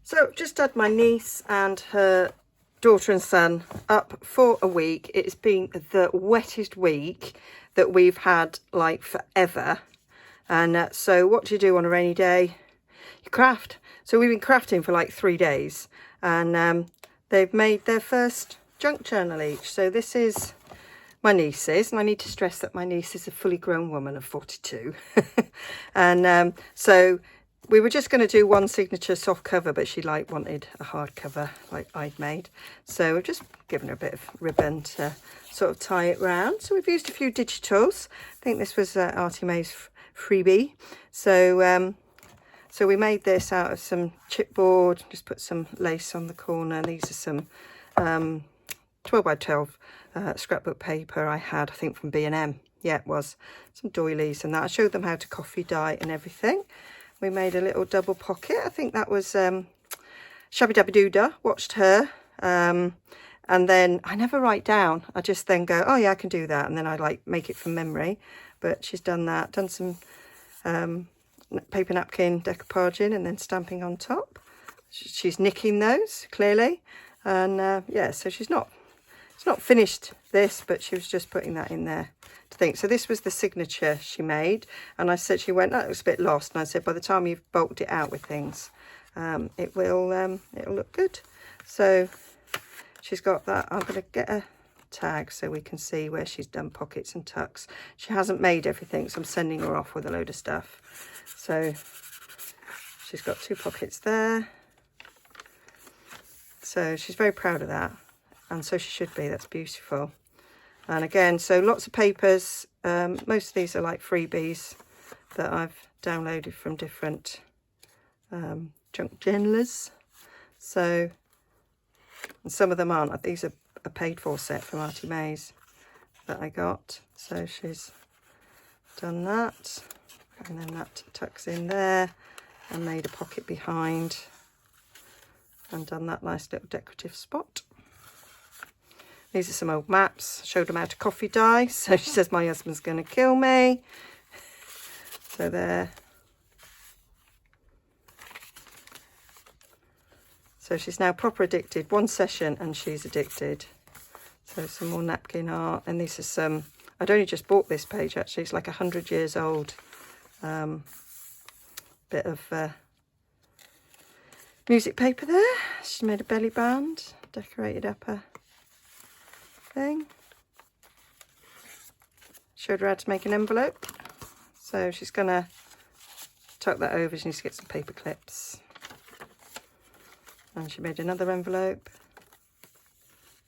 So just had my niece and her daughter and son up for a week. It's been the wettest week that we've had like forever. And so what do you do on a rainy day? You craft. So we've been crafting for like 3 days, and they've made their first junk journal each. So this is my niece's, and I need to stress that my niece is a fully grown woman of 42. And so we were just going to do one signature soft cover, but she wanted a hard cover like I'd made. So we've just given her a bit of ribbon to sort of tie it round. So we've used a few digitals. I think this was Artie May's freebie. So so we made this out of some chipboard, just put some lace on the corner. These are some 12 by 12 scrapbook paper I had, I think from B&M. Yeah, it was. Some doilies and that. I showed them how to coffee dye and everything. We made a little double pocket. I think that was Shabby Dabby Doodah. Watched her. And then I never write down. I just then go, oh yeah, I can do that. And then I make it from memory. But she's done that. Done some paper napkin decoupaging and then stamping on top. She's nicking those, clearly. And yeah, so she's not finished this, but she was just putting that in there to think. So this was the signature she made, and I said, she went, that was a bit lost, and I said, by the time you've bulked it out with things, it'll look good. So she's got that. I'm going to get a tag so we can see where she's done pockets and tucks. She hasn't made everything, so I'm sending her off with a load of stuff. So she's got 2 pockets there. So she's very proud of that, and so she should be. That's beautiful. And again, so lots of papers. Most of these are like freebies that I've downloaded from different junk journalers. So, and some of them aren't. These are a paid for set from Artie May's that I got. So she's done that, and then that tucks in there, and made a pocket behind, and done that nice little decorative spot. These are some old maps. Showed them how to coffee dye. So she says my husband's going to kill me. So there. So she's now proper addicted. 1 session and she's addicted. So some more napkin art. And these are some, I'd only just bought this page actually. It's like 100 years old. Bit of music paper there. She made a belly band. Decorated up a thing. Showed her how to make an envelope. So she's going to tuck that over. She needs to get some paper clips. And she made another envelope.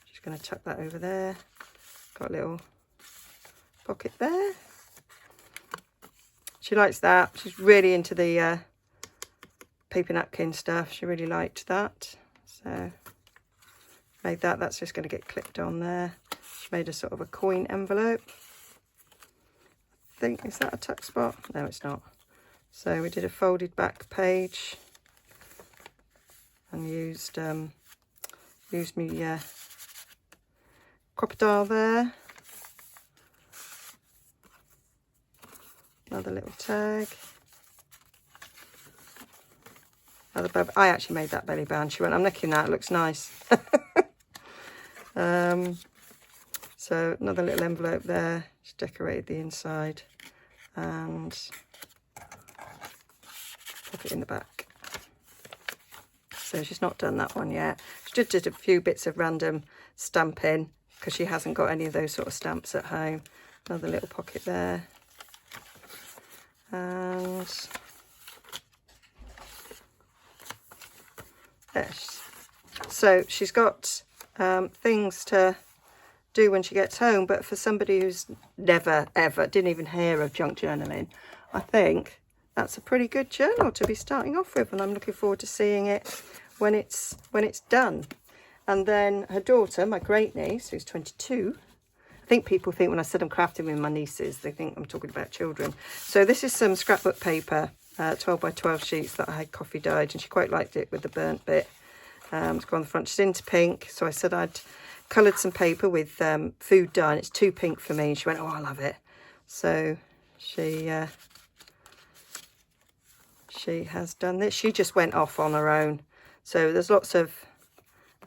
She's going to tuck that over there. Got a little pocket there. She likes that. She's really into the paper napkin stuff. She really liked that. So made that. That's just going to get clipped on there. She made a sort of a coin envelope. I think, is that a tuck spot? No, it's not. So we did a folded back page and used me crocodile there. Another little tag. I actually made that belly band. She went, I'm nicking that, it looks nice. So another little envelope there. She decorated the inside and pop it in the back. So she's not done that one yet. She just did a few bits of random stamping because she hasn't got any of those sort of stamps at home. Another little pocket there. And yes. So she's got things to do when she gets home, but for somebody who's never ever didn't even hear of junk journaling, I think that's a pretty good journal to be starting off with, and I'm looking forward to seeing it when it's done. And then her daughter, my great niece, who's 22, I think people think when I said I'm crafting with my nieces, they think I'm talking about children. So this is some scrapbook paper, 12 by 12 sheets that I had coffee dyed, and she quite liked it with the burnt bit. It's got on the front. She's into pink, so I said I'd coloured some paper with food dye, and it's too pink for me. And she went, oh, I love it. So she has done this. She just went off on her own. So there's lots of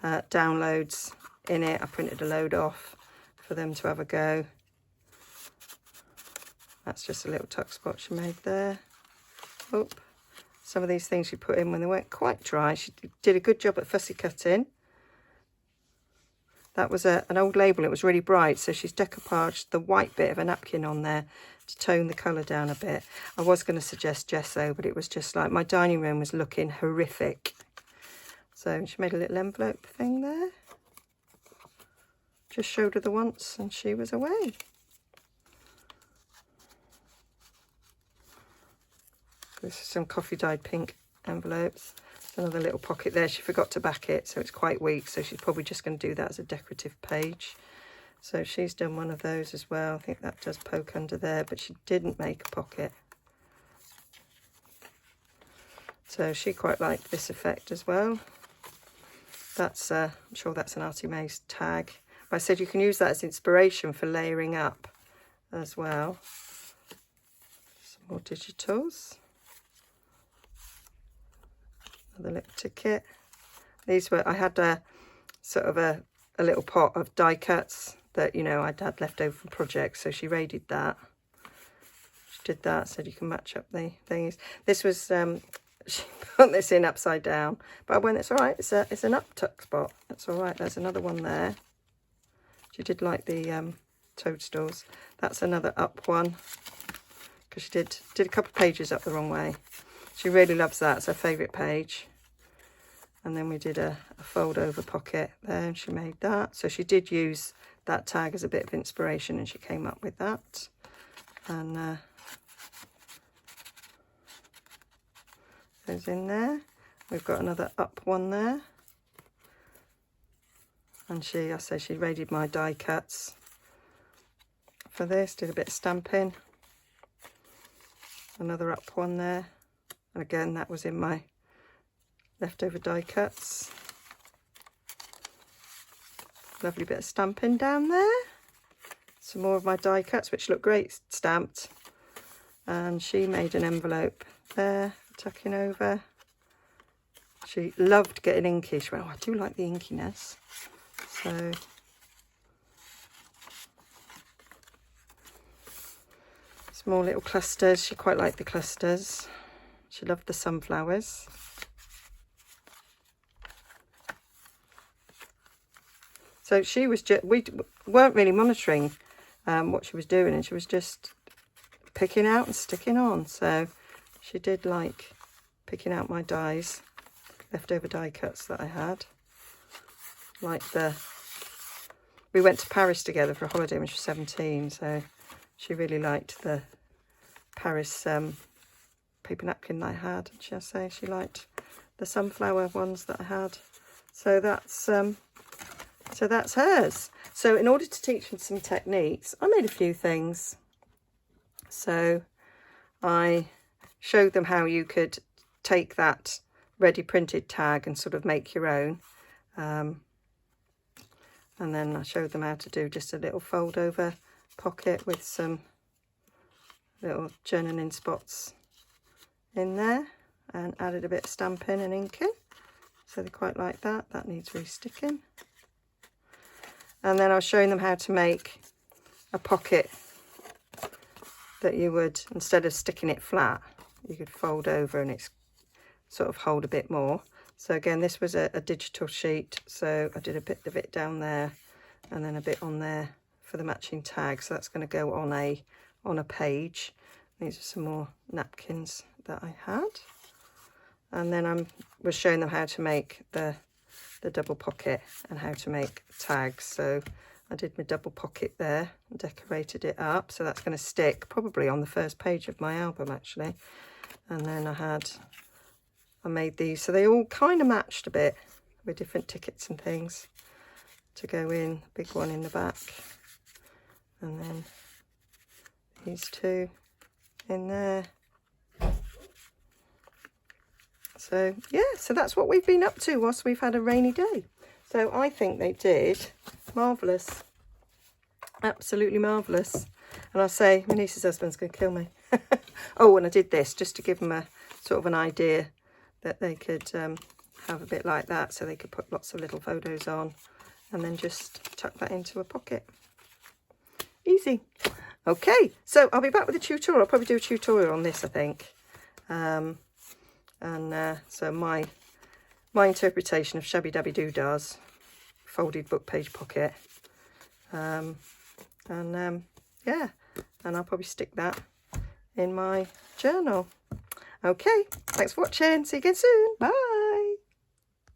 downloads in it. I printed a load off for them to have a go. That's just a little tuck spot she made there. Oh, some of these things she put in when they weren't quite dry. She did a good job at fussy cutting. That was an old label. It was really bright, so she's decoupaged the white bit of a napkin on there to tone the colour down a bit. I was going to suggest gesso, but it was just like my dining room was looking horrific. So she made a little envelope thing there. Just showed her the once and she was away. This is some coffee dyed pink envelopes. Another little pocket there. She forgot to back it, so it's quite weak, so she's probably just going to do that as a decorative page. So she's done one of those as well. I think that does poke under there, but she didn't make a pocket. So she quite liked this effect as well. That's I'm sure that's an Artie Mae's tag. But I said you can use that as inspiration for layering up as well. Some more digitals. Another little ticket. These were, I had a sort of a little pot of die cuts that, you know, I'd had left over from projects, so she raided that. She did that, said you can match up the things. This was, she put this in upside down, but I went, it's all right, it's an up tuck spot. That's all right, there's another one there. She did like the toadstools. That's another up one, because she did a couple of pages up the wrong way. She really loves that. It's her favourite page. And then we did a fold over pocket there, and she made that. So she did use that tag as a bit of inspiration, and she came up with that. And those in there. We've got another up one there. And I say she raided my die cuts for this, did a bit of stamping. Another up one there. And again, that was in my leftover die cuts. Lovely bit of stamping down there. Some more of my die cuts, which look great stamped. And she made an envelope there, tucking over. She loved getting inky. She went, oh, I do like the inkiness. So small little clusters. She quite liked the clusters. She loved the sunflowers. So she was just, we weren't really monitoring what she was doing, and she was just picking out and sticking on. So she did like picking out my dies, leftover die cuts that I had. Like we went to Paris together for a holiday when she was 17, so she really liked the Paris paper napkin that I had. Shall I say she liked the sunflower ones that I had. So that's hers. So in order to teach them some techniques, I made a few things. So I showed them how you could take that ready printed tag and sort of make your own. And then I showed them how to do just a little fold over pocket with some little journaling spots in there, and added a bit of stamping and inking, so they quite like that. That needs re-sticking. And then I was showing them how to make a pocket that you would, instead of sticking it flat, you could fold over and it's sort of hold a bit more. So again, this was a digital sheet, so I did a bit of it down there and then a bit on there for the matching tag. So that's going to go on a page. These are some more napkins that I had, and then I was showing them how to make the double pocket and how to make tags. So I did my double pocket there and decorated it up, so that's going to stick probably on the first page of my album actually. And then I made these so they all kind of matched a bit with different tickets and things to go in. Big one in the back, and then these two in there. So yeah, so that's what we've been up to whilst we've had a rainy day. So I think they did marvellous, absolutely marvellous. And I say my niece's husband's going to kill me. Oh, and I did this just to give them a sort of an idea that they could have a bit like that, so they could put lots of little photos on, and then just tuck that into a pocket. Easy. Okay, so I'll be back with a tutorial. I'll probably do a tutorial on this, I think. So my interpretation of Shabby Dabby Doodah's folded book page pocket. Yeah, and I'll probably stick that in my journal. Okay, thanks for watching. See you again soon. Bye.